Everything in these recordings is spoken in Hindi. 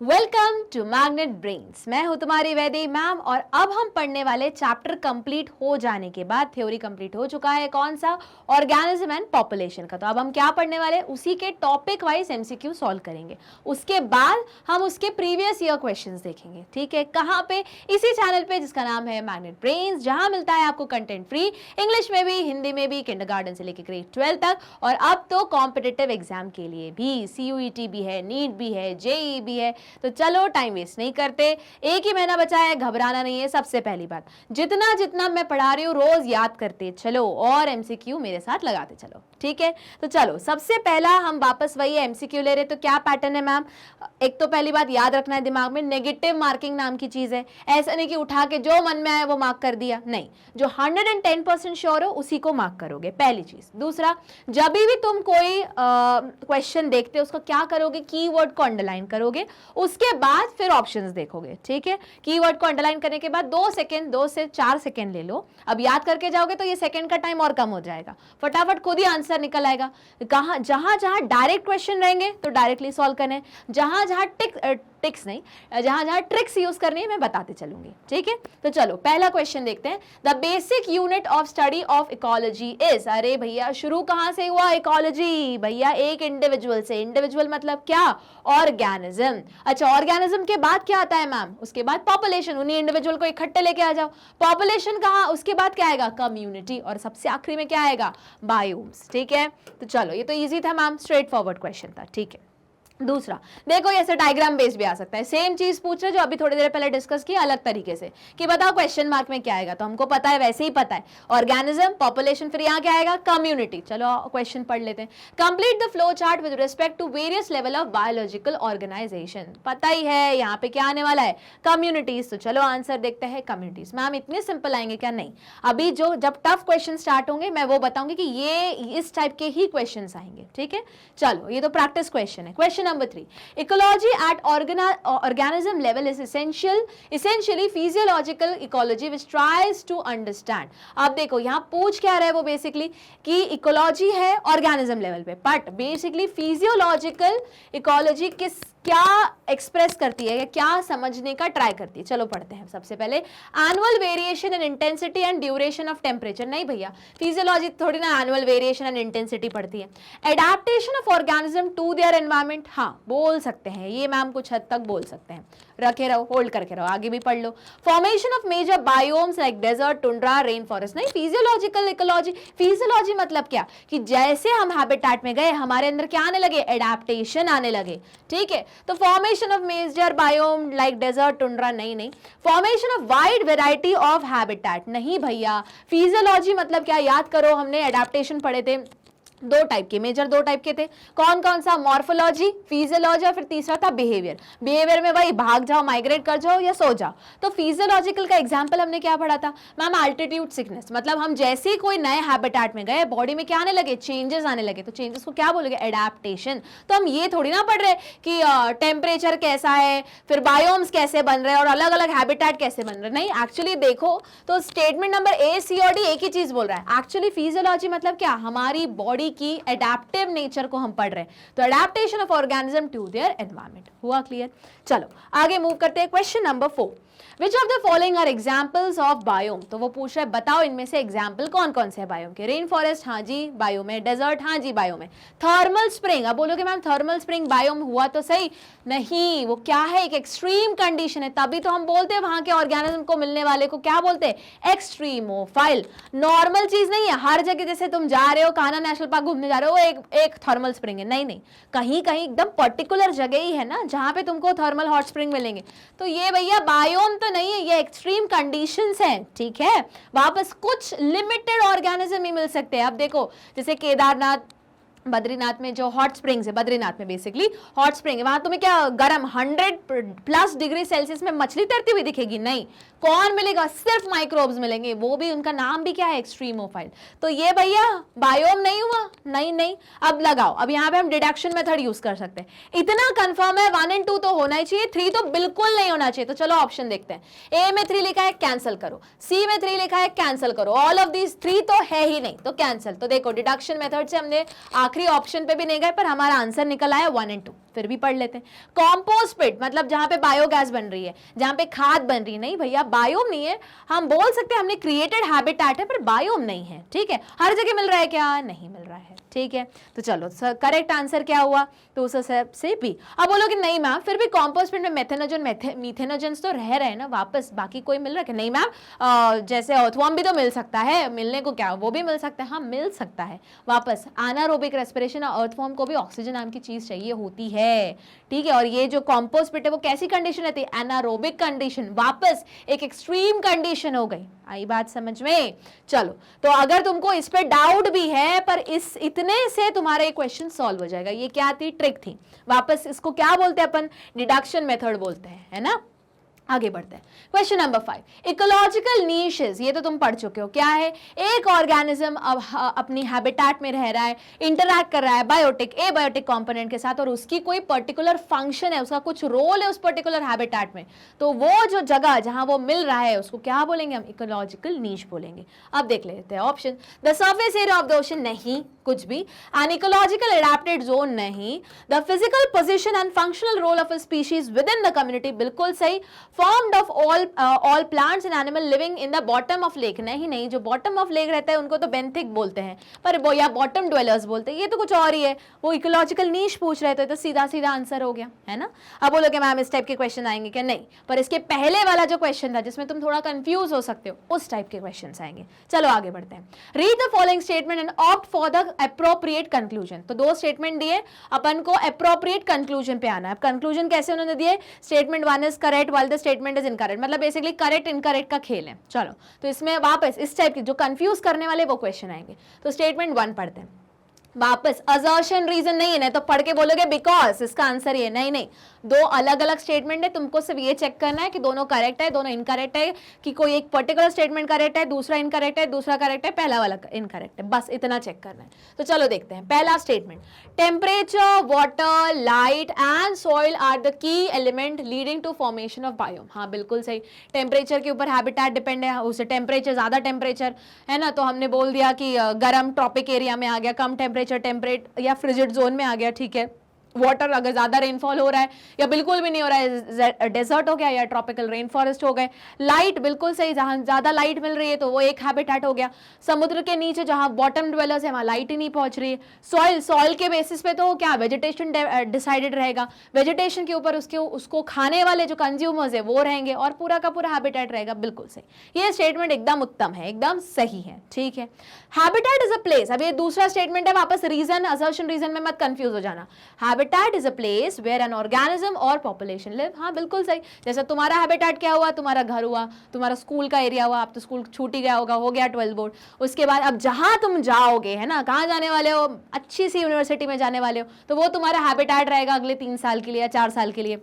Welcome to magnet brains. मैं हूं तुम्हारी वैदेही मैम और अब हम पढ़ने वाले चैप्टर कंप्लीट हो जाने के बाद, थ्योरी कंप्लीट हो चुका है कौन सा, ऑर्गेनिज्म एंड पॉपुलेशन का। तो अब हम क्या पढ़ने वाले, उसी के टॉपिक वाइज एमसीक्यू सॉल्व करेंगे। उसके बाद हम उसके प्रीवियस ईयर क्वेश्चंस देखेंगे। ठीक है, कहाँ पे? इसी चैनल पे जिसका नाम है मैग्नेट ब्रेन्स, जहां मिलता है आपको कंटेंट फ्री, इंग्लिश में भी, हिंदी में भी, किंडरगार्टन से लेकर ग्रेड 12 तक, और अब तो कॉम्पिटिटिव एग्जाम के लिए भी, सीयूईटी भी है, नीट भी है, जेईई भी है। तो चलो टाइम वेस्ट नहीं करते, एक ही महीना बचा है, घबराना नहीं है। सबसे पहली बात, जितना जितना मैं पढ़ा रही हूँ रोज याद करते चलो और एमसीक्यू मेरे साथ लगाते चलो। ठीक है, तो चलो सबसे पहला हम वापस वही एमसीक्यू ले रहे। तो क्या पैटर्न है मैम? एक तो पहली बात याद रखना है दिमाग में, नेगेटिव मार्किंग नाम की चीज है। ऐसा नहीं कि उठा के जो मन में आया वो मार्क कर दिया, नहीं, जो 110% श्योर हो उसी को मार्क करोगे, पहली चीज। दूसरा, जब भी तुम कोई क्वेश्चन देखते हो उसको क्या करोगे, कीवर्ड को अंडरलाइन करोगे, उसके बाद फिर ऑप्शंस देखोगे। ठीक है, कीवर्ड को अंडरलाइन करने के बाद 2 से 4 सेकंड ले लो। अब याद करके जाओगे तो ये सेकंड का टाइम और कम हो जाएगा, फटाफट खुद ही आंसर निकल आएगा। कहां जहां जहां डायरेक्ट क्वेश्चन रहेंगे तो डायरेक्टली सॉल्व करने, जहां जहां टिक्स नहीं, जहां जहां ट्रिक्स यूज करनी है मैं बताते चलूंगी। ठीक है, तो चलो पहला क्वेश्चन देखते हैं। The basic unit of study of ecology is. अरे भैया शुरू कहां से हुआ? इकोलॉजी भैया एक इंडिविजुअल से। इंडिविजुअल मतलब क्या? ऑर्गेनिज्म। अच्छा, ऑर्गेनिज्म के बाद क्या आता है मैम? उसके बाद पॉपुलेशन। उन्हीं इंडिविजुअल को इकट्ठे लेके आ जाओ। पॉपुलेशन कहां? उसके बाद क्या आएगा? कम्युनिटी। और सबसे आखिरी में क्या आएगा? बायोम्स। ठीक है, तो चलो ये तो इजी था मैम, स्ट्रेट फॉरवर्ड क्वेश्चन था। ठीक है, दूसरा देखो, ऐसे डायग्राम बेस्ड भी आ सकता है। सेम चीज पूछ रहे जो अभी थोड़ी देर पहले डिस्कस की अलग तरीके से, कि बताओ क्वेश्चन मार्क में क्या आएगा। तो हमको पता है, वैसे ही पता है, ऑर्गेनिज्म, पॉपुलेशन, फिर यहाँ क्या आएगा? कम्युनिटी। चलो क्वेश्चन पढ़ लेते हैं। Complete the flow chart with respect to various level of biological organisation. पता ही है यहाँ पे क्या आने वाला है? कम्युनिटीज। तो चलो आंसर देखते हैं, कम्युनिटीज। मैम इतने सिंपल आएंगे क्या? नहीं, अभी जो जब टफ क्वेश्चन स्टार्ट होंगे मैं वो बताऊंगी कि ये इस टाइप के ही क्वेश्चन आएंगे। ठीक है, चलो ये तो प्रैक्टिस क्वेश्चन है। Question number 3, ecology at organism level is essentially physiological ecology which tries to understand। अब देखो यहाँ पूछ क्या रहा है वो बेसिकली, कि इकोलॉजी है ऑर्गेनिज्म लेवल पे, बट बेसिकली फिजियोलॉजिकल इकोलॉजी क्या एक्सप्रेस करती है या क्या समझने का ट्राई करती है। चलो पढ़ते हैं। सबसे पहले, annual variation in intensity and duration of temperature. नहीं भैया, फिजियोलॉजी थोड़ी ना एनुअल वेरिएशन एंड इंटेंसिटी पढ़ती है। Adaptation of organism to their environment, हाँ बोल सकते हैं, ये मैम कुछ हद तक बोल सकते हैं। रखे रहो, होल्ड करके रहो, आगे भी पढ़ लो। Formation of major biomes like desert, tundra, rain forest. नहीं, फिजियोलॉजिकल इकोलॉजी, फिजियोलॉजी मतलब क्या? कि जैसे हम हैबिटेट में गए हमारे अंदर क्या आने लगे? एडेप्टेशन आने लगे। ठीक है, तो formation of major biome like desert, tundra, नहीं। Formation of wide variety of habitat, नहीं भैया। फिजियोलॉजी मतलब क्या? याद करो, हमने एडेप्टेशन पढ़े थे, दो टाइप के, मेजर दो टाइप के थे। कौन कौन सा? मॉर्फोलॉजी, फिजियोलॉजी, और फिर तीसरा था बिहेवियर। बिहेवियर में वही भाग जाओ, माइग्रेट कर जाओ या सो जाओ। तो फिजियोलॉजिकल का एग्जांपल हमने क्या पढ़ा था मैम? Altitude sickness. मतलब हम जैसे ही कोई नए हैबिटेट में गए, बॉडी में क्या आने लगे? चेंजेस आने लगे। तो चेंजेस को क्या बोलोगे? एडेप्टेशन। तो हम ये थोड़ी ना पढ़ रहे कि टेम्परेचर कैसा है, फिर बायोम्स कैसे बन रहे हैं और अलग अलग हैबिटेट कैसे बन रहे हैं। नहीं, एक्चुअली देखो तो स्टेटमेंट नंबर ए, सी और डी एक ही चीज बोल रहा है। एक्चुअली फिजियोलॉजी मतलब क्या? हमारी बॉडी की एडेप्टिव नेचर को हम पढ़ रहे हैं। तो adaptation of organism to their environment. हुआ क्लियर? चलो आगे मूव करते हैं। Question number 4, Which of the following are examples of biome? तो वो पूछ रहा है बताओ इनमें से एग्जाम्पल कौन कौन से है बायोम के। रेन फॉरेस्ट, हाँ जी बायोम है। डेजर्ट, हाँ जी बायोम है। थर्मल स्प्रिंग, अब बोलोगे मैम थर्मल स्प्रिंग बायोम हुआ तो सही, नहीं, वो क्या है? एक एक्सट्रीम कंडीशन है, तभी तो हम बोलते हैं वहां के ऑर्गेनिज्म को मिलने वाले को क्या बोलते हैं? एक्सट्रीमोफाइल। नॉर्मल चीज नहीं है, हर जगह जैसे तुम जा रहे हो कान्हा नेशनल पार्क घूमने जा रहे हो, एक थर्मल स्प्रिंग है, नहीं, कहीं कहीं एकदम पर्टिकुलर जगह ही है ना जहां पे तुमको थर्मल हॉट स्प्रिंग मिलेंगे। तो ये भैया बायोम तो नहीं है, ये एक्सट्रीम कंडीशंस हैं। ठीक है, वापस कुछ लिमिटेड ऑर्गेनिज्म ही मिल सकते हैं। अब देखो जैसे केदारनाथ, बद्रीनाथ में जो हॉट स्प्रिंग्स है, बद्रीनाथ में बेसिकली हॉट स्प्रिंग है, वहां तुम्हें क्या गर्म 100+ डिग्री सेल्सियस में मछली तैरती हुई दिखेगी? नहीं। कौन मिलेगा? सिर्फ माइक्रोब्स मिलेंगे, वो भी उनका नाम भी क्या है? एक्सट्रीमोफाइल। तो ये भैया बायोम नहीं हुआ, नहीं। अब लगाओ, अब यहाँ पे हम डिडक्शन मेथड यूज कर सकते हैं। इतना कंफर्म है 1 और 2 तो होना ही चाहिए, 3 तो बिल्कुल नहीं होना चाहिए। तो चलो ऑप्शन देखते हैं। ए में 3 लिखा है, कैंसिल करो। सी में 3 लिखा है, कैंसिल करो। ऑल ऑफ दीज 3 तो है ही नहीं, तो कैंसिल। तो देखो डिडक्शन मेथड से हमने आखिरी ऑप्शन पे भी नहीं गए, पर हमारा आंसर निकल आया 1 और 2, फिर भी पढ़ लेते हैं। कॉम्पोस्ट पिट मतलब जहां पे बायोगैस बन रही है, जहां पे खाद बन रही है। नहीं भैया, बायोम नहीं है। हम बोल सकते हैं हमने क्रिएटेड हैबिटेट है, पर बायोम नहीं है, ठीक है। हर जगह मिल रहा है क्या? नहीं मिल रहा है, ठीक है। तो चलो करेक्ट आंसर क्या हुआ? तो उस हिसाब से बी। अब बोलोगे नहीं मैम, फिर भी कॉम्पोस्ट पिट में मेथेनोजन मीथेनोजन तो रह रहे हैं ना वापस, बाकी कोई मिल रहा है? नहीं मैम, जैसे अर्थवॉर्म भी तो मिल सकता है, मिलने को क्या, वो भी मिल सकता है। हाँ मिल सकता है। वापस एनारोबिक रेस्पिरेशन और अर्थवॉर्म को भी ऑक्सीजन नाम की चीज चाहिए होती है, ठीक है। और ये जो कॉम्पोस्ट पिट है वो कैसी कंडीशन रहती है? Anaerobic condition. वापस एक एक्सट्रीम कंडीशन हो गई। आई बात समझ में? चलो, तो अगर तुमको इस पे डाउट भी है, पर इस इतने से तुम्हारा ये क्वेश्चन सॉल्व हो जाएगा। ये क्या थी? ट्रिक थी। वापस इसको क्या बोलते हैं अपन? डिडक्शन मेथड बोलते हैं, है ना। आगे बढ़ते हैं। Question number 5, ecological niches. ये तो तुम पढ़ चुके हो। क्या है? एक ऑर्गेनिज्म अब अपनी हैबिटेट में रह रहा है, इंटरैक्ट कर रहा है बायोटिक एबायोटिक कंपोनेंट के साथ, और उसकी कोई पर्टिकुलर फंक्शन है, उसका कुछ रोल है उस पर्टिकुलर हैबिटेट में। तो वो जो जगह जहां वो मिल रहा है उसको क्या बोलेंगे हम? इकोलॉजिकल नीश बोलेंगे। अब देख लेते हैं option. The surface area of the ocean, नहीं कुछ भी। एन इकोलॉजिकल एडेप्टेड जोन, नहीं। The physical position and functional role of a species within the community, बिल्कुल सही। formed of all plants and animal living in the bottom of lake, नहीं, जो bottom of lake रहता है उनको तो benthic बोलते हैं, पर वो या bottom dwellers बोलते हैं। ये तो कुछ और ही है। वो इकोलॉजिकल नीश पूछ रहे थे, तो सीधा सीधा आंसर हो गया, है ना। अब बोलोगे मैम इस टाइप के क्वेश्चन आएंगे क्या? नहीं, पर इसके पहले वाला जो क्वेश्चन था जिसमें तुम थोड़ा कंफ्यूज हो सकते हो, उस टाइप के क्वेश्चन आएंगे। चलो आगे बढ़ते हैं। Read the following statement and opt for the appropriate conclusion. तो 2 स्टेटमेंट दिए, अपन को अप्रोप्रिएट कंक्लूजन पे आना है। अब कंक्लूजन कैसे उन्होंने दिए? Statement 1 is correct while the statement is incorrect, मतलब बेसिकली करेक्ट इनकरेक्ट का खेल है। चलो, तो इसमें वापस इस टाइप के जो कंफ्यूज करने वाले वो क्वेश्चन आएंगे। तो स्टेटमेंट 1 पढ़ते हैं। वापस असर्शन रीजन नहीं है, नहीं तो पढ़ के बोलोगे बिकॉज, इसका आंसर ये नहीं। 2 अलग अलग स्टेटमेंट है, तुमको सिर्फ ये चेक करना है कि दोनों करेक्ट है, दोनों इनकरेक्ट है, कि कोई एक पर्टिकुलर स्टेटमेंट करेक्ट है, दूसरा इनकरेक्ट है, दूसरा करेक्ट है, पहला वाला इनकरेक्ट है, बस इतना चेक करना है। तो चलो देखते हैं। पहला statement, temperature, water, light and soil are the key element leading to formation of biome. हाँ बिल्कुल सही। टेम्परेचर के ऊपर हैबिटेट डिपेंड है, उससे टेम्परेचर, ज्यादा टेम्परेचर है ना, तो हमने बोल दिया कि गर्म ट्रॉपिक एरिया में आ गया, कम टेम्परेट या फ्रिजिड जोन में आ गया, ठीक है। वाटर अगर ज्यादा रेनफॉल हो रहा है या बिल्कुल भी नहीं हो रहा है, डेजर्ट हो गया या ट्रॉपिकल रेन फॉरेस्ट हो गए। लाइट बिल्कुल सही, जहां ज्यादा लाइट मिल रही है तो वो एक हैबिटेट हो गया। समुद्र के नीचे जहां बॉटम ड्वेलर्स है वहां लाइट ही नहीं पहुंच रही है। सॉइल के बेसिस पे तो क्या वेजिटेशन डिसाइडेड रहेगा, वेजिटेशन के ऊपर उसको खाने वाले जो कंज्यूमर्स है वो रहेंगे, और पूरा का पूरा हैबिटेट रहेगा। बिल्कुल सही, ये स्टेटमेंट एकदम उत्तम है, एकदम सही है, ठीक है। Habitat is a place. अब ये दूसरा स्टेटमेंट है, वापस रीजन असर्शन रीजन में मत कंफ्यूज हो जाना। Habitat is a place where an organism or population live। हाँ बिल्कुल सही। जैसे तुम्हारा हैबिटेट क्या हुआ? तुम्हारा घर हुआ, तुम्हारा स्कूल का एरिया हुआ। अब तो स्कूल छूट ही गया होगा, हो गया 12 बोर्ड। उसके बाद अब जहां तुम जाओगे, है ना, कहाँ जाने वाले हो? अच्छी सी यूनिवर्सिटी में जाने वाले हो, तो वो तुम्हारा हैबिटेट रहेगा अगले 3 साल के लिए या 4 साल के लिए।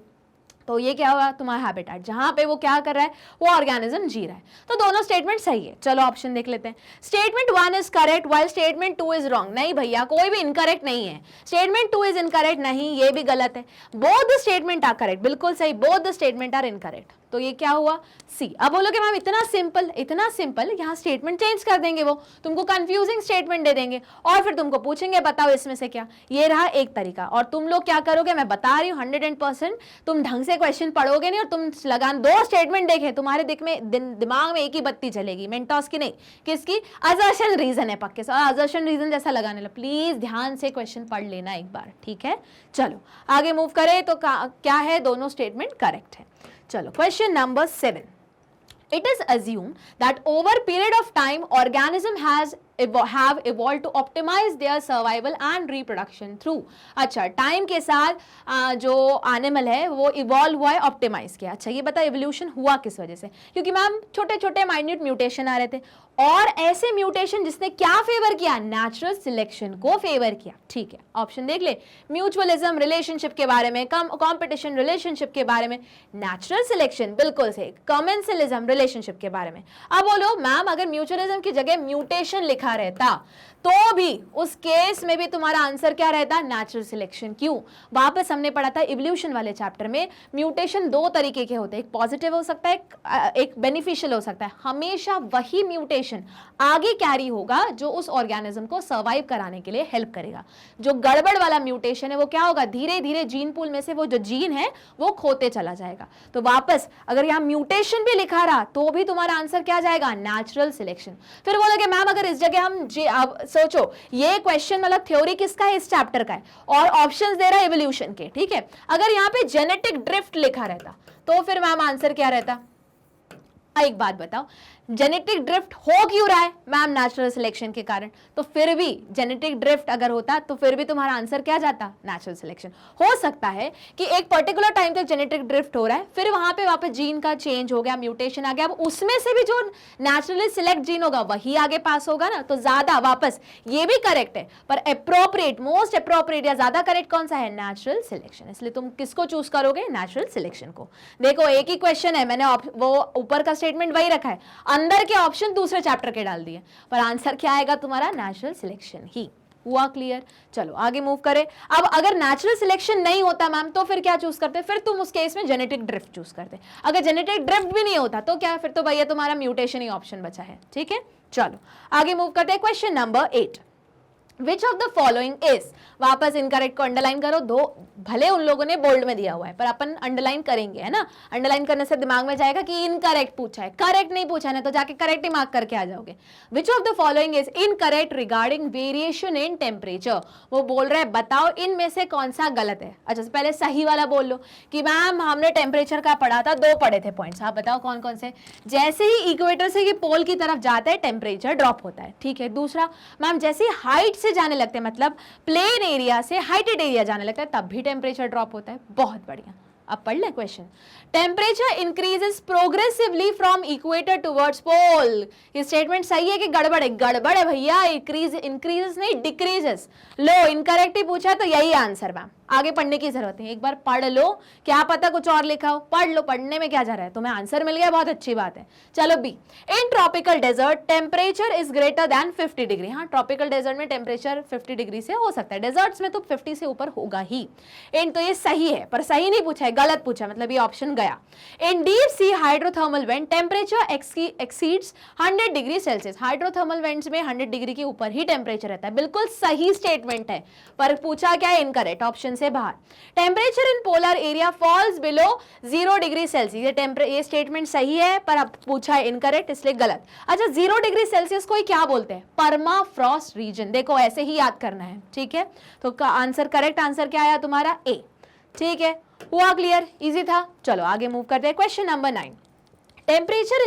तो ये क्या होगा? तुम्हारा हैबिटेट, जहां पे वो क्या कर रहा है, वो ऑर्गेनिज्म जी रहा है। तो दोनों स्टेटमेंट सही है। चलो ऑप्शन देख लेते हैं। Statement 1 is correct while statement 2 is wrong. नहीं भैया, कोई भी इनकरेक्ट नहीं है। स्टेटमेंट 2 इज इनकरेक्ट नहीं, ये भी गलत है। Both the statement are correct, बिल्कुल सही। Both the statement are incorrect. तो ये क्या हुआ? सी। अब बोलोगे मैम इतना सिंपल, यहाँ स्टेटमेंट चेंज कर देंगे, वो तुमको कंफ्यूजिंग स्टेटमेंट दे देंगे और फिर तुमको पूछेंगे बताओ इसमें से क्या। ये रहा एक तरीका। और तुम लोग क्या करोगे, मैं बता रही हूँ 100% तुम ढंग से क्वेश्चन पढ़ोगे नहीं, और तुम लगान 2 स्टेटमेंट देखे, तुम्हारे दिमाग में एक ही बत्ती चलेगी, मेंटोस की नहीं, किसकी? असर्शन रीजन है पक्के से, असर्शन रीजन जैसा लगाने लगा। प्लीज ध्यान से क्वेश्चन पढ़ लेना एक बार, ठीक है। चलो आगे मूव करें तो क्या है? दोनों स्टेटमेंट करेक्ट है। चलो question number 7, it is assumed that over period of time organism have evolved to optimize their survival and reproduction through। अच्छा, टाइम के साथ जो एनिमल है वो इवॉल्व हुआ है, ऑप्टिमाइज किया। अच्छा ये बता इवोल्यूशन हुआ किस वजह से? क्योंकि मैम छोटे छोटे माइन्यूट म्यूटेशन आ रहे थे, और ऐसे म्यूटेशन जिसने क्या फेवर किया? नेचुरल सिलेक्शन को फेवर किया, ठीक है। ऑप्शन देख ले, म्यूचुअलिज्म रिलेशनशिप के बारे में, कॉम्पिटिशन रिलेशनशिप के बारे में, नेचुरल सिलेक्शन बिल्कुल सही, कमेंसलिज्म रिलेशनशिप के बारे में। अब बोलो मैम अगर म्यूचुअलिज्म की जगह म्यूटेशन लिखा लिखा रहता तो भी उस केस में भी तुम्हारा आंसर क्या रहता, नेचुरल सिलेक्शन। क्यों? वापस हमने पढ़ा था इवोल्यूशन वाले चैप्टर में, म्यूटेशन दो तरीके के होते हैं, एक पॉजिटिव हो सकता है, एक बेनिफिशियल हो सकता है। हमेशा वही म्यूटेशन आगे कैरी होगा जो उस ऑर्गेनिज्म को सर्वाइव कराने के लिए हेल्प करेगा। जो गड़बड़ वाला म्यूटेशन है वो क्या होगा, धीरे धीरे जीन पूल में से वो जो जीन है वो खोते चला जाएगा। तो वापस अगर यहाँ म्यूटेशन भी लिखा रहा तो भी तुम्हारा आंसर क्या जाएगा, नेचुरल सिलेक्शन। फिर बोलोगे मैम अगर इस जगह हम अब सोचो ये क्वेश्चन मतलब थ्योरी किसका है, इस चैप्टर का है, और ऑप्शंस दे रहा है इवोल्यूशन के, ठीक है। अगर यहाँ पे जेनेटिक ड्रिफ्ट लिखा रहता तो फिर मैम आंसर क्या रहता। एक बात बताओ, जेनेटिक ड्रिफ्ट हो क्यों रहा है मैम, नेचुरल सिलेक्शन के कारण। तो फिर भी जेनेटिक ड्रिफ्ट अगर होता तो फिर भी तुम्हारा आंसर क्या जाता, नेचुरल सिलेक्शन। हो सकता है कि एक पर्टिकुलर टाइम तक जेनेटिक ड्रिफ्ट हो रहा है, फिर वहां पे वापस जीन का चेंज हो गया, म्यूटेशन आ गया, अब उसमें से भी जो नेचुरली सिलेक्ट जीन होगा वही आगे पास होगा ना, तो ज्यादा वापस ये भी करेक्ट है, पर अप्रोप्रिएट, मोस्ट अप्रोप्रिएट या ज्यादा करेक्ट कौन सा है, नेचुरल सिलेक्शन। इसलिए तुम किसको चूज करोगे, नेचुरल सिलेक्शन को। देखो एक ही क्वेश्चन है, मैंने वो ऊपर का स्टेटमेंट वही रखा है, अंदर के ऑप्शन दूसरे चैप्टर के डाल दिए, पर आंसर क्या आएगा तुम्हारा, नेचुरल सिलेक्शन ही। हुआ क्लियर? चलो आगे मूव करें। अब अगर नेचुरल सिलेक्शन नहीं होता मैम तो फिर क्या चूज करते, फिर तुम उस केस में जेनेटिक ड्रिफ्ट चूज करते। अगर जेनेटिक ड्रिफ्ट भी नहीं होता तो क्या, फिर तो भैया तुम्हारा म्यूटेशन ही ऑप्शन बचा है, ठीक है। चलो आगे मूव करते हैं, question number 8, which of the following is, वापस इनकरेक्ट को अंडरलाइन करो, दो भले उन लोगों ने बोल्ड में दिया हुआ है पर अपन अंडरलाइन करेंगे, है ना। अंडरलाइन करने से दिमाग में जाएगा कि इनकरेक्ट पूछा है, करेक्ट नहीं पूछा है तो जाके करेक्ट ही मार्क करके आ जाओगे। विच of the following is incorrect regarding variation in temperature, वो बोल रहे हैं बताओ इनमें से कौन सा गलत है। अच्छा पहले सही वाला बोल लो कि मैम हमने टेम्परेचर का पढ़ा था, दो पढ़े थे पॉइंट्स, आप बताओ कौन कौन से। जैसे ही इक्वेटर से ये पोल की तरफ जाता है टेम्परेचर ड्रॉप होता है, ठीक है। दूसरा मैम जैसे हाइट से जाने लगते हैं, मतलब प्लेन एरिया से हाइटेड एरिया जाने लगता है, तब भी टेम्परेचर ड्रॉप होता है। बहुत बढ़िया, अब पढ़ लें question. Temperature increases progressively from equator towards pole, ये स्टेटमेंट सही है कि गड़बड़ है? गड़बड़ है भैया, इंक्रीजेस नहीं डिक्रीजेस। लो इनकरेक्ट ही पूछा तो यही आंसर मैम, आगे पढ़ने की जरूरत है, एक बार पढ़ लो, क्या पता कुछ और लिखा हो, पढ़ लो, पढ़ने में क्या जा रहा है, तुम्हें आंसर मिल गया, बहुत अच्छी बात है। चलो B, in tropical desert temperature is greater than 50 degree. हाँ ट्रॉपिकल डेजर्ट में टेम्परेचर 50 डिग्री से हो सकता है, डेजर्ट्स में तो 50 से ऊपर होगा ही। इन तो ये सही है, पर सही नहीं पूछा है, गलत पूछा, मतलब ये ऑप्शन गया। इन deep sea hydrothermal vent temperature exceeds 100 degree Celsius, hydrothermal vents में 100 डिग्री के ऊपर ही टेम्परेचर रहता है, बिल्कुल सही स्टेटमेंट है, पर पूछा क्या है, इनकरेक्ट, ऑप्शन से बाहर। Temperature in polar area falls below 0 degree Celsius, ये स्टेटमेंट सही है पर अब पूछा है इनकरेक्ट, इसलिए गलत। अच्छा 0 डिग्री सेल्सियस को क्या बोलते हैं, परमाफ्रॉस्ट रीजन, देखो ऐसे ही याद करना है, ठीक है। तो आंसर, करेक्ट आंसर क्या आया तुम्हारा, ए, ठीक है। हुआ क्लियर, इजी था। चलो आगे मूव करते हैं, question number 9, temperature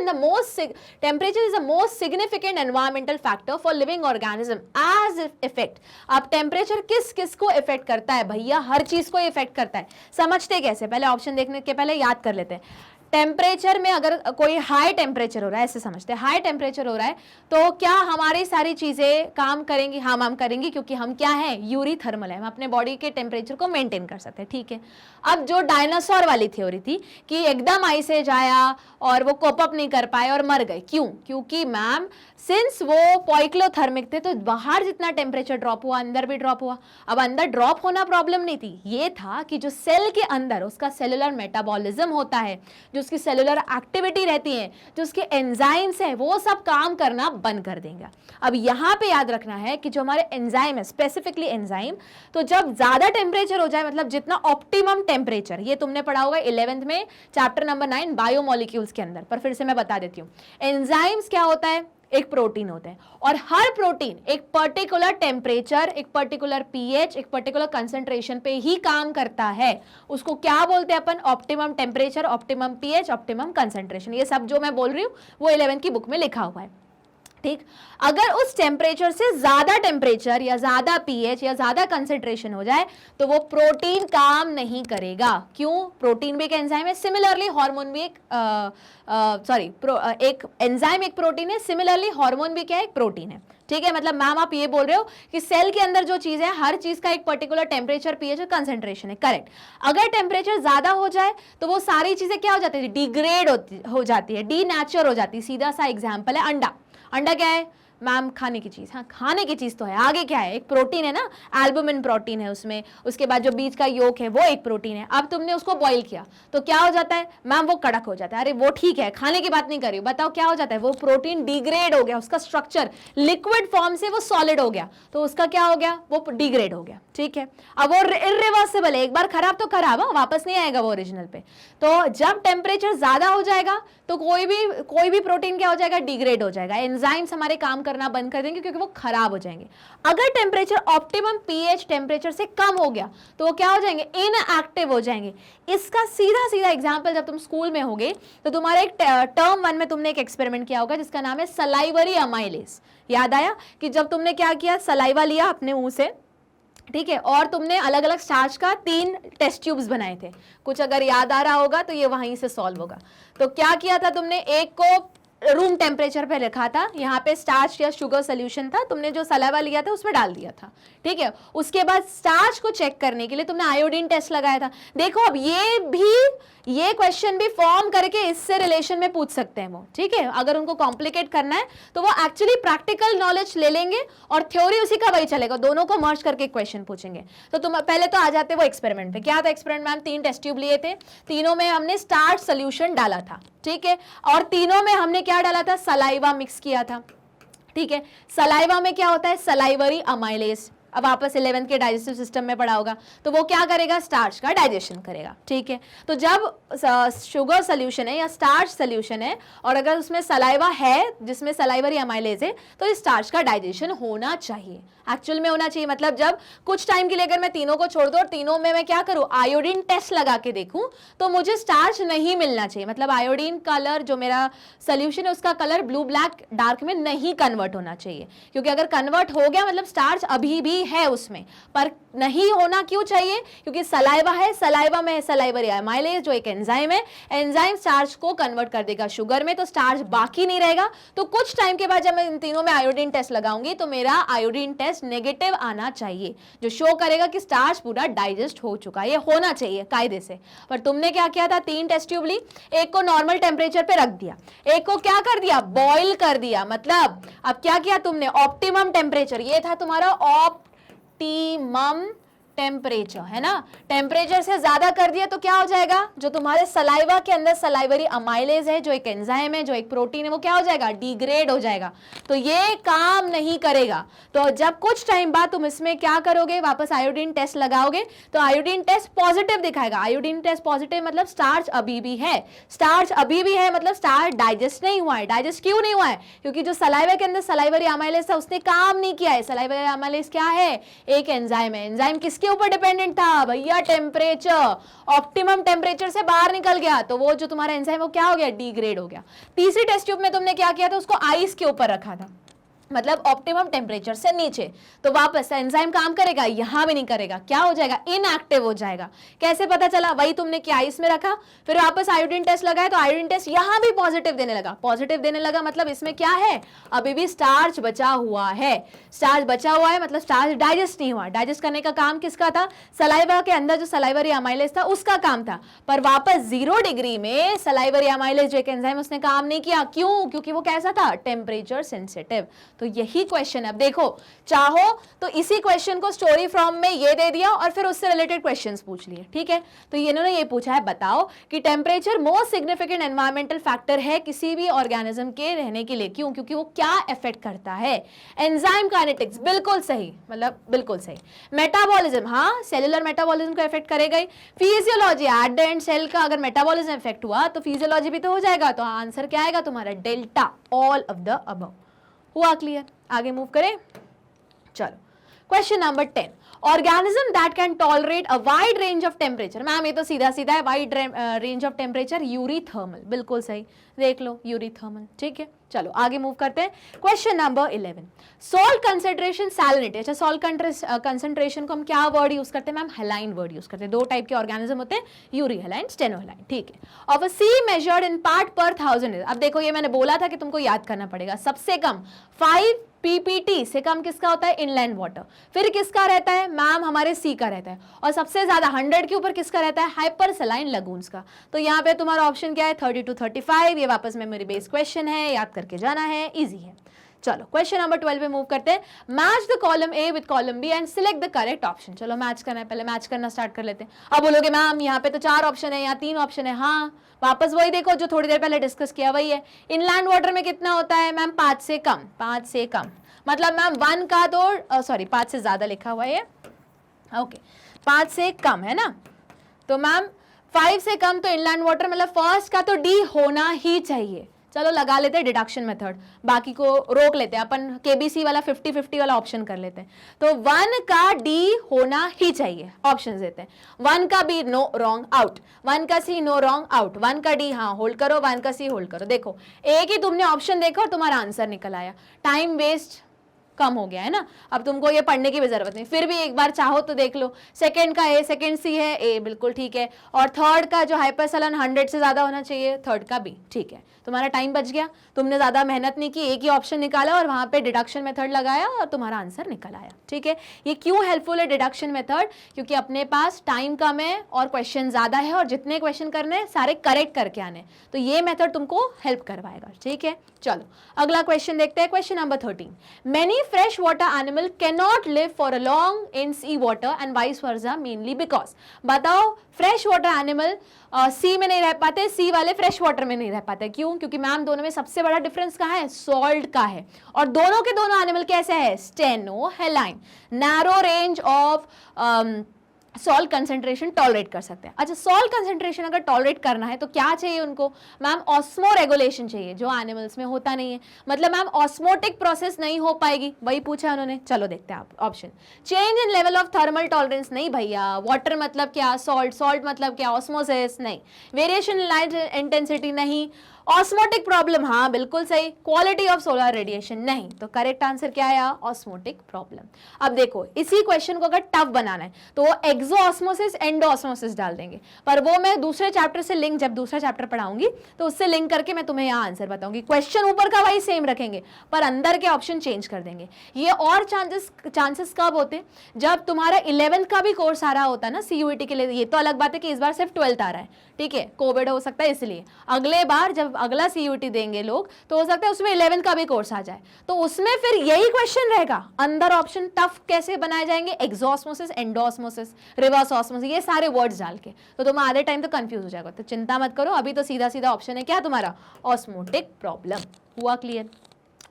is the most significant environmental factor for living organism as effect। अब टेम्परेचर किस किस को इफेक्ट करता है भैया, हर चीज को इफेक्ट करता है। समझते कैसे, पहले ऑप्शन देखने के पहले याद कर लेते हैं। टेम्परेचर में अगर कोई हाई टेम्परेचर हो रहा है, ऐसे समझते हैं, हाई टेम्परेचर हो रहा है तो क्या हमारी सारी चीजें काम करेंगी, हाँ मैम करेंगी, क्योंकि हम क्या है, यूरीथर्मल है, हम अपने बॉडी के टेम्परेचर को मेंटेन कर सकते हैं, ठीक है। अब जो डायनासोर वाली थ्योरी थी कि एकदम आइस एज आया और वो कोप अप नहीं कर पाए और मर गए, क्यों, क्योंकि मैम सिंस वो पॉइक्लोथर्मिक थे तो बाहर जितना टेम्परेचर ड्रॉप हुआ अंदर भी ड्रॉप हुआ। अब अंदर ड्रॉप होना प्रॉब्लम नहीं थी, ये था कि जो सेल के अंदर उसका सेलुलर मेटाबॉलिज्म होता है, जो उसकी सेलुलर एक्टिविटी रहती है, जो उसके एंजाइम्स है, वो सब काम करना बंद कर देंगे। अब यहाँ पे याद रखना है कि जो हमारे एंजाइम है, स्पेसिफिकली एंजाइम, तो जब ज्यादा टेम्परेचर हो जाए, मतलब जितना ऑप्टिमम टेम्परेचर, ये तुमने पढ़ा होगा 11th में चैप्टर नंबर 9 बायोमोलिक्यूल्स के अंदर, पर फिर से मैं बता देती हूँ। एंजाइम्स क्या होता है, एक प्रोटीन होते हैं, और हर प्रोटीन एक पर्टिकुलर टेम्परेचर, एक पर्टिकुलर पीएच, एक पर्टिकुलर कंसंट्रेशन पे ही काम करता है। उसको क्या बोलते हैं अपन, optimum temperature, optimum pH, optimum concentration. ये सब जो मैं बोल रही हूँ वो 11th की बुक में लिखा हुआ है, ठीक। अगर उस टेम्परेचर से ज्यादा टेम्परेचर या ज्यादा पीएच या ज्यादा कंसंट्रेशन हो जाए तो वो प्रोटीन काम नहीं करेगा। क्यों, प्रोटीन भी एक एंजाइम है, सिमिलरली हार्मोन भी एक एक एंजाइम एक प्रोटीन है, सिमिलरली हार्मोन भी क्या है, एक प्रोटीन है, ठीक है। मतलब मैम आप ये बोल रहे हो कि सेल के अंदर जो चीज है हर चीज का एक पर्टिकुलर टेम्परेचर, पीएच और कंसंट्रेशन है, करेक्ट। अगर टेम्परेचर ज्यादा हो जाए तो वो सारी चीजें क्या हो जाती है, डिग्रेड हो जाती है, डीनेचर हो जाती है। सीधा सा एग्जाम्पल है अंडा। अंडा क्या है, मैम खाने की चीज़, हाँ खाने की चीज़ तो है, आगे क्या है, एक प्रोटीन है ना, एल्बुमिन प्रोटीन है उसमें, उसके बाद जो बीज का योक है वो एक प्रोटीन है। अब तुमने उसको बॉईल किया तो क्या हो जाता है मैम, वो कड़क हो जाता है। अरे वो ठीक है, खाने की बात नहीं कर रही हूँ, बताओ क्या हो जाता है, वो प्रोटीन डिग्रेड हो गया, उसका स्ट्रक्चर लिक्विड फॉर्म से वो सॉलिड हो गया, तो उसका क्या हो गया, वो डिग्रेड हो गया, ठीक है। अब वो इरिवर्सिबल है, एक बार खराब तो खराब, वापस नहीं आएगा वो ओरिजिनल पे। तो जब टेम्परेचर ज्यादा हो जाएगा तो कोई भी प्रोटीन क्या हो जाएगा, डिग्रेड हो जाएगा, एंजाइम्स हमारे काम करना बंद कर देंगे क्योंकि वो खराब हो जाएंगे। अगर टेम्परेचर ऑप्टिमम पीएच टेम्परेचर से कम हो गया तो वो क्या हो जाएंगे, इनएक्टिव हो जाएंगे। इसका सीधा सीधा एग्जांपल जब तुम स्कूल में होगे तो तुम्हारा एक टर्म 1 में तुमने एक एक्सपेरिमेंट किया होगा जिसका नाम है सलाइवरी अमाइलेज। याद आया कि जब तुमने क्या किया, सलाइवा लिया अपने मुंह से, ठीक है, और तुमने अलग अलग स्टार्च का 3 टेस्ट ट्यूब्स बनाए थे, कुछ अगर याद आ रहा होगा तो ये वहीं से सॉल्व होगा। तो क्या किया था तुमने, एक को रूम टेम्परेचर पे रखा था, यहाँ पे स्टार्च या शुगर सोल्यूशन था, तुमने जो सलाइवा लिया था उसमें डाल दिया था, ठीक है। उसके बाद स्टार्च को चेक करने के लिए तुमने आयोडीन टेस्ट लगाया था। देखो अब ये क्वेश्चन भी फॉर्म करके इससे रिलेशन में पूछ सकते हैं वो, ठीक है। अगर उनको कॉम्प्लिकेट करना है तो वो एक्चुअली प्रैक्टिकल नॉलेज ले लेंगे और थ्योरी उसी का वही चलेगा, दोनों को मर्ज करके क्वेश्चन पूछेंगे। तो तुम पहले तो आ जाते वो एक्सपेरिमेंट पे। क्या था एक्सपेरिमेंट मैम, 3 टेस्ट ट्यूब लिए थे, तीनों में हमने स्टार्च सोल्यूशन डाला था, ठीक है, और तीनों में हमने क्या डाला था, सलाइवा मिक्स किया था, ठीक है। सलाइवा में क्या होता है, सलाइवरी अमाइलेज, अब वापस 11th के डाइजेस्टिव सिस्टम में पढ़ा होगा, तो वो क्या करेगा, स्टार्च का डाइजेशन करेगा, ठीक है। तो जब शुगर सोल्यूशन है या स्टार्च सोल्यूशन है और अगर उसमें सलाइवा है जिसमें सलाइवरी अमाइलेज है तो इस स्टार्च का डाइजेशन होना चाहिए, एक्चुअल में होना चाहिए। मतलब जब कुछ टाइम के लिए अगर मैं तीनों को छोड़ दूं और तीनों में मैं क्या करूं, आयोडीन टेस्ट लगा के देखूं तो मुझे स्टार्च नहीं मिलना चाहिए, मतलब आयोडीन कलर जो मेरा सोल्यूशन है उसका कलर ब्लू ब्लैक डार्क में नहीं कन्वर्ट होना चाहिए, क्योंकि अगर कन्वर्ट हो गया मतलब स्टार्च अभी भी है उसमें, पर नहीं होना क्यों चाहिए, क्योंकि सलाइवा है, सलाइवा में है सलाइवरी अमाइलेज जो एक एंजाइम है, एंजाइम स्टार्च को कन्वर्ट कर देगा शुगर में, तो स्टार्च बाकी नहीं रहेगा। तो कुछ टाइम के बाद जब मैं इन तीनों में आयोडीन टेस्ट लगाऊंगी तो मेरा आयोडीन टेस्ट नेगेटिव आना चाहिए, जो शो करेगा कि स्टार्च पूरा डाइजेस्ट हो चुका है, ये होना चाहिए कायदे से। पर तुमने क्या किया था, 3 टेस्ट ट्यूब ली, एक को नॉर्मल टेम्परेचर पे रख दिया, एक को क्या कर दिया, बॉईल कर दिया। मतलब अब क्या किया तुमने, ऑप्टिमम टेम्परेचर, ये था तुम्हारा ऑप्टिमम टेम्परेचर, है ना, टेम्परेचर से ज्यादा कर दिया तो क्या हो जाएगा, जो तुम्हारे सलाइवा के अंदर सलाइवरी अमाइलेज है जो एक एंजाइम है जो एक प्रोटीन है वो क्या हो जाएगा, डिग्रेड हो जाएगा, तो ये काम नहीं करेगा। तो जब कुछ टाइम बाद तुम इसमें क्या करोगे, वापस आयोडीन टेस्ट लगाओगे तो आयोडीन टेस्ट पॉजिटिव दिखाएगा। आयोडीन टेस्ट पॉजिटिव मतलब स्टार्च अभी भी है, स्टार्च अभी भी है मतलब स्टार्च डाइजेस्ट नहीं हुआ है। डाइजेस्ट क्यों नहीं हुआ है, क्योंकि जो सलाइवा के अंदर सलाइवरी अमाइलेज था उसने काम नहीं किया है। सलाइवरी अमाइलेज क्या है, एक एंजाइम है, एंजाइम किसके ऊपर डिपेंडेंट था भैया, टेम्परेचर, ऑप्टिमम टेम्परेचर से बाहर निकल गया तो वो जो तुम्हारा एंजाइम वो क्या हो गया, डिग्रेड हो गया। तीसरी टेस्ट ट्यूब में तुमने क्या किया था, उसको आइस के ऊपर रखा था, मतलब ऑप्टिमम टेम्परेचर से नीचे, तो वापस एंजाइम काम करेगा, यहां भी नहीं करेगा, क्या हो जाएगा, इनएक्टिव हो जाएगा। कैसे पता चला, वही तुमने क्या आइस में रखा, फिर वापस आयोडीन टेस्ट लगाया तो आयोडीन टेस्ट यहां भी पॉजिटिव देने लगा, पॉजिटिव देने लगा मतलब इसमें क्या है, अभी भी स्टार्च बचा हुआ है, स्टार्च बचा हुआ है मतलब स्टार्च डाइजेस्ट नहीं हुआ। डाइजेस्ट करने का काम किसका था, सलाइवा के अंदर जो सलाइवरी अमाइलेज था उसका काम था, पर वापस 0 डिग्री में सलाइवरी अमाइलेज जो एक एंजाइम उसने काम नहीं किया। क्यों, क्योंकि वो कैसा था, टेम्परेचर सेंसिटिव। तो यही क्वेश्चन, अब देखो चाहो तो इसी क्वेश्चन को स्टोरी फ्रॉम में ये दे दिया और फिर उससे रिलेटेड क्वेश्चंस पूछ लिए, ठीक है। तो इन्होंने ये पूछा है, बताओ कि temperature most significant environmental factor है किसी भी ऑर्गेनिज्म के रहने के लिए, क्यों, क्योंकि वो क्या इफेक्ट करता है, एंजाइम काइनेटिक्स, बिल्कुल सही, मतलब बिल्कुल सही। मेटाबॉलिज्म, हाँ सेलुलर मेटाबॉलिज्म को इफेक्ट करेगा ही। Physiology, at the end cell का अगर मेटाबॉलिज्म इफेक्ट हुआ तो फिजियोलॉजी भी तो हो जाएगा, तो आंसर क्या आएगा तुम्हारा, delta, all of the above. हुआ क्लियर, आगे मूव करें, चलो question number 10, organism that can tolerate a wide range of temperature. Ma'am ये तो सीधा सीधा है, wide range of temperature, eurythermal, बिल्कुल सही, देख लो यूरीथर्मल, ठीक है। चलो आगे मूव करते हैं, question number 11, salt concentration salinity. अच्छा, सॉल्ट कंसेंट्रेशन को हम क्या वर्ड यूज करते हैं मैम, हेलाइन वर्ड यूज करते हैं। 2 टाइप के ऑर्गेनिज्म होते हैं, यूरी हेलाइन, स्टेनो हेलाइन, ठीक है। Of a sea measured in part per 1000। अब देखो ये मैंने बोला था कि तुमको याद करना पड़ेगा, सबसे कम 5 पीपीटी से कम किसका होता है, इनलैंड वाटर, फिर किसका रहता है मैम, हमारे सी का रहता है, और सबसे ज्यादा 100 के ऊपर किसका रहता है, हाइपर सलाइन लगून्स का। तो यहाँ पे तुम्हारा ऑप्शन क्या है, 30 to 35, ये वापस मेमोरी बेस्ड क्वेश्चन है, याद करके जाना है, इजी है। चलो क्वेश्चन नंबर 12 पे मूव करते हैं. Match the column A with column B and select the correct option. चलो मैच करना है, पहले मैच करना स्टार्ट कर लेते हैं. अब बोलोगे मैम यहाँ पे तो 4 ऑप्शन है, यहाँ 3 ऑप्शन है. हाँ, वापस वही देखो जो थोड़ी देर पहले डिस्कस किया वही है. इनलैंड वाटर में कितना होता है मैम? 5 से कम. 5 से कम मतलब मैम 1 का तो सॉरी 5 से ज्यादा लिखा हुआ है, ओके 5 से कम है ना. तो मैम 5 से कम तो इनलैंड वाटर मतलब फर्स्ट का तो डी होना ही चाहिए. चलो लगा लेते हैं डिडक्शन मेथड, बाकी को रोक लेते हैं अपन. केबीसी वाला 50-50 वाला ऑप्शन कर लेते हैं. तो 1 का डी होना ही चाहिए. ऑप्शंस देते हैं. 1 का बी नो रॉन्ग आउट, 1 का सी नो रॉन्ग आउट, 1 का डी हाँ होल्ड करो, 1 का सी होल्ड करो. देखो एक ही तुमने ऑप्शन देखा और तुम्हारा आंसर निकल आया. टाइम वेस्ट कम हो गया है ना. अब तुमको ये पढ़ने की भी जरूरत नहीं, फिर भी एक बार चाहो तो देख लो. सेकंड का ए, सेकंड सी है, ए बिल्कुल ठीक है. और थर्ड का जो हाइपरसलन 100 से ज्यादा होना चाहिए, थर्ड का बी ठीक है. तुम्हारा टाइम बच गया, तुमने ज्यादा मेहनत नहीं की, एक ही ऑप्शन निकाला और वहां पे डिडक्शन मेथड लगाया और तुम्हारा आंसर निकल आया. ठीक है, ये क्यों हेल्पफुल है डिडक्शन मेथड? क्योंकि अपने पास टाइम कम है और क्वेश्चन ज्यादा है और जितने क्वेश्चन करने हैं सारे करेक्ट करके आने, तो ये मेथड तुमको हेल्प करवाएगा. ठीक है, चलो अगला क्वेश्चन देखते हैं. Question number 13. Many fresh water animal can not live for a long in sea water and vice versa mainly because. बताओ फ्रेश वाटर एनिमल सी में नहीं रह पाते, सी वाले फ्रेश वाटर में नहीं रह पाते. क्यों? क्योंकि मैम दोनों में सबसे बड़ा डिफरेंस कहाँ है? सॉल्ट का है. और दोनों के दोनों एनिमल कैसे है? Stenohaline, narrow range of salt concentration tolerate कर सकते हैं. अच्छा, सॉल्ट कंसेंट्रेशन अगर टॉलरेट करना है तो क्या चाहिए उनको? मैम ऑस्मो रेगुलेशन चाहिए, जो एनिमल्स में होता नहीं है. मतलब मैम ऑस्मोटिक प्रोसेस नहीं हो पाएगी, वही पूछा उन्होंने. चलो देखते हैं आप option. Change in level of thermal tolerance, नहीं भैया. वाटर मतलब क्या? सॉल्ट. सॉल्ट मतलब क्या? ऑस्मोसिस, नहीं. वेरिएशन इन लाइट इंटेंसिटी, नहीं. ऑस्मोटिक प्रॉब्लम, हाँ बिल्कुल सही. क्वालिटी ऑफ सोलर रेडिएशन, नहीं. तो करेक्ट आंसर क्या आया? Osmotic problem. अब देखो इसी क्वेश्चन को अगर टफ बनाना है तो वो एक्सो ऑस्मोसिस एंडो ऑस्मोसिस डाल देंगे, पर वो मैं दूसरे चैप्टर से लिंक, जब दूसरा चैप्टर पढ़ाऊंगी तो उससे लिंक करके मैं तुम्हें यहाँ आंसर बताऊंगी. क्वेश्चन ऊपर का वही सेम रखेंगे पर अंदर के ऑप्शन चेंज कर देंगे. ये और चांसेस कब होते? जब तुम्हारा 11th का भी कोर्स आ रहा होता है ना सीयूईटी के लिए. ये तो अलग बात है कि इस बार सिर्फ 12th आ रहा है, ठीक है, कोविड हो सकता है इसलिए. अगले बार जब अगला सीयूटी देंगे लोग तो हो सकता है उसमें 11th का भी कोर्स आ जाए, तो उसमें फिर यही क्वेश्चन रहेगा. अंदर ऑप्शन टफ कैसे बनाए जाएंगे? एक्सोऑस्मोसिस, एंडोऑस्मोसिस, रिवर्स ऑस्मोसिस, ये सारे वर्ड्स डाल के, तो तुम आधे टाइम तो कंफ्यूज हो जाएगा. तो चिंता मत करो, अभी तो सीधा सीधा ऑप्शन है क्या तुम्हारा? Osmotic problem. हुआ क्लियर?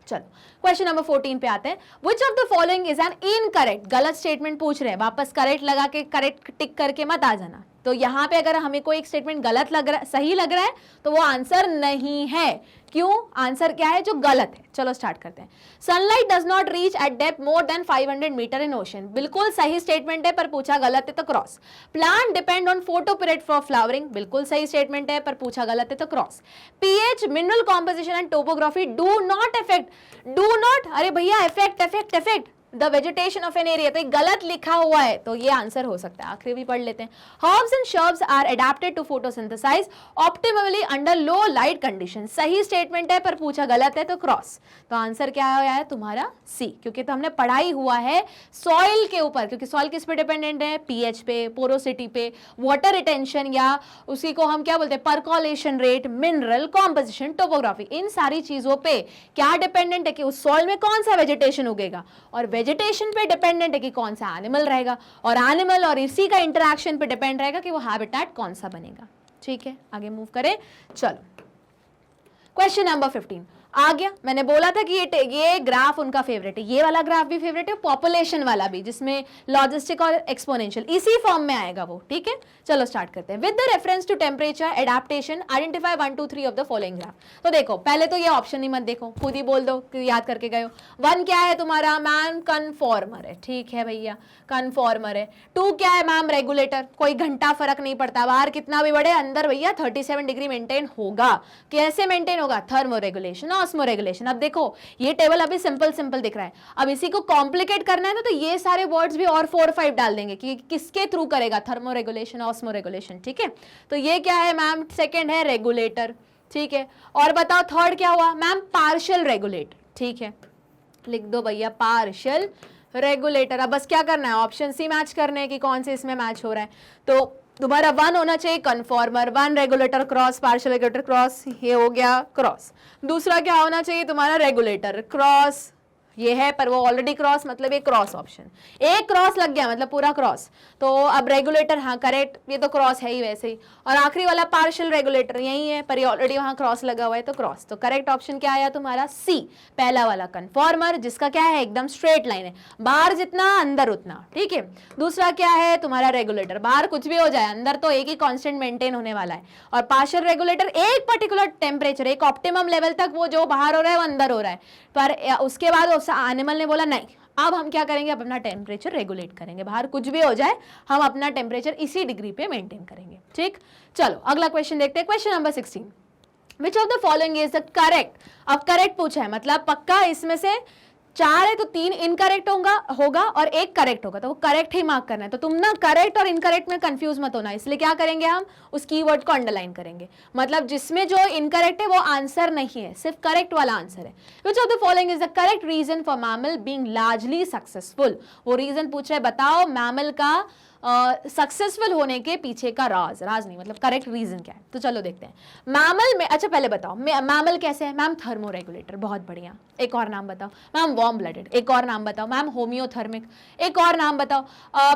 चलो क्वेश्चन नंबर 14 पे आते हैं. विच of the following is an incorrect. गलत स्टेटमेंट पूछ रहे हैं, वापस करेक्ट लगा के करेक्ट टिक करके मत आ जाना. तो यहाँ पे अगर हमें कोई एक स्टेटमेंट गलत लग रहा है, सही लग रहा है, तो वो आंसर नहीं है. क्यों? आंसर क्या है जो गलत है? चलो स्टार्ट करते हैं. Sunlight does not reach at depth more than 500 metre in ocean. बिल्कुल सही स्टेटमेंट है पर पूछा गलत है तो cross. Plant depend on photoperiod for flowering. बिल्कुल सही स्टेटमेंट है पर पूछा गलत है तो cross. PH, mineral composition and topography do not affect. Do not, अरे भैया effect effect effect the vegetation of an area, तो गलत लिखा हुआ है तो ये आंसर हो सकता है. आखिरी भी पढ़ लेते हैं. Herbs and shrubs are adapted to photosynthesise optimally under low light condition. सही स्टेटमेंट है पर पूछा गलत है तो क्रॉस. तो आंसर क्या आया है तुम्हारा? सी, क्योंकि तो हमने पढ़ाई हुआ है सॉइल के ऊपर, क्योंकि सॉइल किस पे डिपेंडेंट है? पीएच पे, पोरोसिटी पे, वाटर रिटेंशन या उसी को हम क्या बोलते हैं percolation rate, mineral composition, topography, इन सारी चीजों पे क्या डिपेंडेंट है कि उस सॉइल में कौन सा वेजिटेशन उगेगा, और वेजिटेशन पे डिपेंडेंट है कि कौन सा एनिमल रहेगा, और एनिमल और इसी का इंटरैक्शन पे डिपेंड रहेगा कि वो हैबिटेट कौन सा बनेगा. ठीक है, आगे मूव करें. चलो क्वेश्चन नंबर 15 आ गया. मैंने बोला था कि ये ग्राफ उनका फेवरेट है. ये वाला ग्राफ भी फेवरेट है, पॉपुलेशन वाला भी, जिसमें लॉजिस्टिक और एक्सपोनेंशियल इसी फॉर्म में आएगा वो. ठीक है, चलो स्टार्ट करते हैं. With the reference to temperature adaptation identify 1 2 3 of the following graph. तो देखो पहले तो ये ऑप्शन ही मत देखो, खुद ही बोल दो कि याद करके गए हो. 1 क्या है तुम्हारा? मैम कन्फॉर्मर है. ठीक है भैया, कन्फॉर्मर है. 2 क्या है मैम? रेगुलेटर. कोई घंटा फर्क नहीं पड़ता, बाहर कितना भी बढ़े अंदर भैया 37 डिग्री मेंटेन होगा. कैसे मेंटेन होगा? Thermo regulation, osmo regulation. अब देखो ये टेबल अभी सिंपल सिंपल दिख रहा है, अब इसी को कॉम्प्लिकेट करना है ना, तो ये सारे वर्ड्स भी और 4 5 डाल देंगे कि किसके थ्रू करेगा, थर्मो रेगुलेशन, ऑस्मो रेगुलेशन. ठीक है, तो ये क्या है मैम? सेकंड है रेगुलेटर. ठीक है, और बताओ थर्ड क्या हुआ मैम? Partial regulator. ठीक है, लिख दो भैया पार्शियल रेगुलेटर. अब बस क्या करना है? ऑप्शन सी मैच करने हैं कि कौन से इसमें मैच हो रहा है. तो तुम्हारा 1 होना चाहिए conformer, 1 regulator cross partial regulator cross, ये हो गया क्रॉस। दूसरा क्या होना चाहिए तुम्हारा रेगुलेटर क्रॉस, ये है पर वो ऑलरेडी क्रॉस, मतलब ये क्रॉस ऑप्शन, एक क्रॉस लग गया मतलब पूरा क्रॉस, तो अब रेगुलेटर हाँ करेक्ट, ये तो क्रॉस है ही वैसे ही। और आखिरी वाला पार्शियल रेगुलेटर यही है पर ये ऑलरेडी वहां क्रॉस लगा हुआ है तो क्रॉस, तो करेक्ट ऑप्शन क्या आया तुम्हारा सी, पहला वाला कन्फॉर्मर, जिसका क्या है एकदम स्ट्रेट लाइन है, बाहर जितना अंदर उतना, ठीक है। दूसरा क्या है तुम्हारा रेगुलेटर, बाहर कुछ भी हो जाए अंदर तो एक ही कांस्टेंट मेंटेन होने वाला है। और पार्शियल रेगुलेटर एक पर्टिकुलर टेम्परेचर, एक ऑप्टिमम लेवल तक वो जो बाहर हो रहा है वो अंदर हो रहा है, पर उसके बाद एनिमल ने बोला नहीं अब हम क्या करेंगे, अब अपना टेम्परेचर रेगुलेट करेंगे, बाहर कुछ भी हो जाए हम अपना टेम्परेचर इसी डिग्री पे मेंटेन करेंगे, ठीक। चलो अगला क्वेश्चन देखते हैं, question number 16, which of the following is the correct. अब करेक्ट पूछा है मतलब पक्का इसमें से 4 है तो 3 इनकरेक्ट होगा और एक करेक्ट होगा, तो वो करेक्ट ही मार्क करना है। तो तुम ना करेक्ट और इनकरेक्ट में कंफ्यूज मत होना, इसलिए क्या करेंगे हम उस कीवर्ड को अंडरलाइन करेंगे, मतलब जिसमें जो इनकरेक्ट है वो आंसर नहीं है, सिर्फ करेक्ट वाला आंसर है। Which of the following is the correct reason for mammal being largely successful. वो रीजन पूछ रहे बताओ मैमल का सक्सेसफुल होने के पीछे का राज नहीं मतलब करेक्ट रीजन क्या है। तो चलो देखते हैं मैमल में, अच्छा पहले बताओ मैमल कैसे है, मैम थर्मो रेगुलेटर, बहुत बढ़िया, एक और नाम बताओ मैम, वार्म ब्लडेड, एक और नाम बताओ मैम, होम्योथर्मिक, एक और नाम बताओ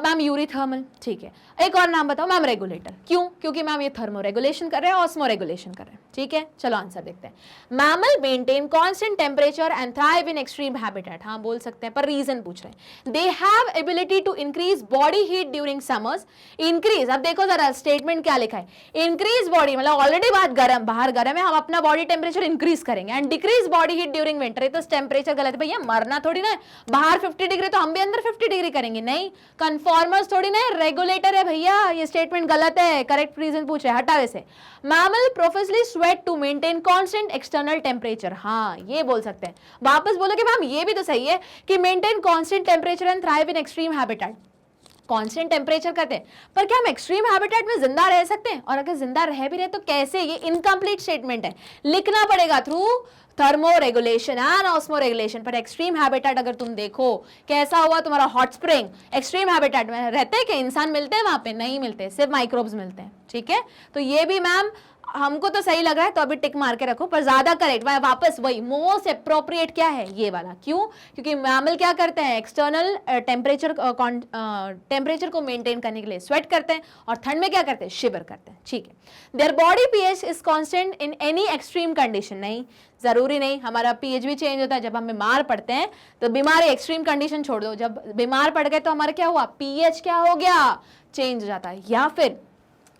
मैम, यूरिथर्मल, ठीक है, एक और नाम बताओ मैम, रेगुलेटर। क्यों? क्योंकि मैम ये थर्मो रेगुलेशन कर रहे हैं, ऑस्मो रेगुलेशन कर रहे हैं, ठीक है। चलो आंसर देखते हैं, mammal maintain constant temperature and thrive in extreme habitat, हाँ बोल सकते हैं पर रीजन पूछ रहे हैं। They have ability to increase body heat during summers, increase, अब देखो जरा स्टेटमेंट क्या लिखा है, इंक्रीज बॉडी मतलब ऑलरेडी बाहर गर्म है, हम अपना बॉडी टेम्परेचर इंक्रीज करेंगे, and decrease body heat during winter, ये तो टेम्परेचर गलत है भैया, मरना थोड़ी ना है, बाहर 50 डिग्री तो हम भी अंदर 50 डिग्री करेंगे, नहीं कन्फॉर्मर्स थोड़ी ना है, रेगुलेटर है भैया, ये स्टेटमेंट गलत है, करेक्ट रीजन पूछ रहे हैं, हटा वैसे। Mammal profusely sweat to maintain constant external temperature, हाँ ये बोल सकते हैं, वापस बोलोगे मैम ये भी तो सही है कि maintain constant temperature and thrive in extreme habitat, constant temperature करते हैं, पर क्या हम एक्सट्रीम हैबिटेट में जिंदा रह सकते हैं, और अगर जिंदा रह भी रहे तो कैसे, ये इनकम्प्लीट स्टेटमेंट है, लिखना पड़ेगा through thermo regulation and osmo regulation. पर एक्सट्रीम हैबिटेट अगर तुम देखो कैसा हुआ तुम्हारा हॉट स्प्रिंग, एक्सट्रीम हैबिटेट में रहते हैं क्या इंसान, मिलते हैं वहां पे, नहीं मिलते, सिर्फ माइक्रोब्स मिलते हैं, ठीक है। तो ये भी मैम हमको तो सही लग रहा है तो अभी टिक मार के रखो, पर ज्यादा करेक्ट वापस वही मोस्ट अप्रोप्रिएट क्या है ये वाला, क्यों? क्योंकि मैमल क्या करते हैं, एक्सटर्नल टेम्परेचर को मेंटेन करने के लिए स्वेट करते हैं, और ठंड में क्या करते हैं, शिवर करते हैं, ठीक है। Their body pH is constant in any extreme condition, नहीं जरूरी नहीं, हमारा पीएच भी चेंज होता है जब हम बीमार पड़ते हैं, तो बीमारी एक्सट्रीम कंडीशन छोड़ दो, जब बीमार पड़ गए तो हमारा क्या हुआ, पीएच क्या हो गया, चेंज हो जाता है। या फिर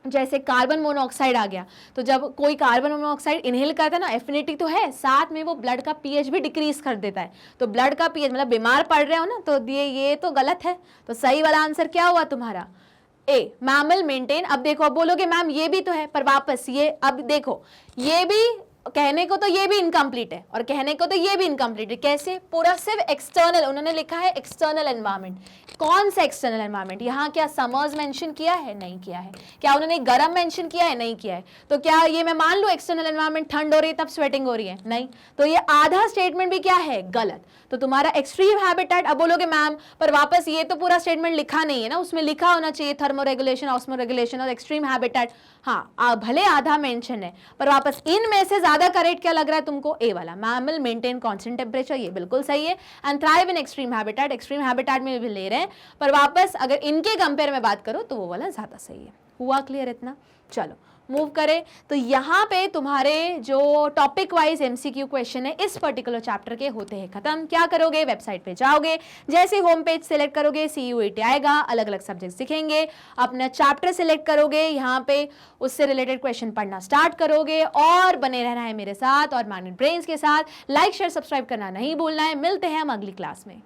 जैसे कार्बन मोनोऑक्साइड आ गया, तो जब कोई कार्बन मोनोऑक्साइड इनहेल करता है ना, एफिनिटी तो है, साथ में वो ब्लड का पीएच भी डिक्रीज कर देता है, तो ब्लड का पीएच मतलब बीमार पड़ रहे हो ना, तो ये तो गलत है, तो सही वाला आंसर क्या हुआ तुम्हारा ए, मैमल मेंटेन। अब देखो, अब बोलोगे मैम ये भी तो है, पर वापस ये अब देखो, ये भी कहने को तो ये भी इनकम्प्लीट है और कहने को तो ये भी इनकम्प्लीट है, कैसे, पूरा सिर्फ एक्सटर्नल, उन्होंने लिखा है एक्सटर्नल एनवायरनमेंट, कौन सा एक्सटर्नल एनवायरनमेंट, यहाँ क्या समर्स मेंशन किया है, नहीं किया है, क्या उन्होंने गर्म मेंशन किया है, नहीं किया है, तो क्या ये मैं मान लूं एक्सटर्नल एनवायरनमेंट ठंड हो रही है तब स्वेटिंग हो रही है, नहीं, तो ये आधा स्टेटमेंट भी क्या है, गलत। तो तुम्हारा एक्सट्रीम हैबिटेट, अब बोलोगे मैम पर वापस ये तो पूरा स्टेटमेंट लिखा नहीं है ना, उसमें लिखा होना चाहिए थर्मो रेगुलेशन, ऑस्मो रेगुलेशन और एक्सट्रीम हैबिटेट, हाँ भले आधा मेंशन है, पर वापस इनमें से ज्यादा करेक्ट क्या लग रहा है तुमको, ए वाला, मैमल मेंटेन कांस्टेंट टेम्परेचर, ये बिल्कुल सही है, and thrive in extreme habitat, extreme habitat में भी ले रहे हैं, पर वापस अगर इनके कंपेयर में बात करो तो वो वाला ज्यादा सही है। हुआ क्लियर इतना? चलो मूव करें, तो यहाँ पे तुम्हारे जो टॉपिक वाइज एमसीक्यू क्वेश्चन है इस पर्टिकुलर चैप्टर के होते हैं खत्म। क्या करोगे, वेबसाइट पे जाओगे, जैसे होम पेज सिलेक्ट करोगे CUET आएगा, अलग अलग सब्जेक्ट दिखेंगे, अपना चैप्टर सिलेक्ट करोगे, यहाँ पे उससे रिलेटेड क्वेश्चन पढ़ना स्टार्ट करोगे, और बने रहना है मेरे साथ और मैग्नेट ब्रेन्स के साथ। लाइक शेयर सब्सक्राइब करना नहीं भूलना है। मिलते हैं हम अगली क्लास में।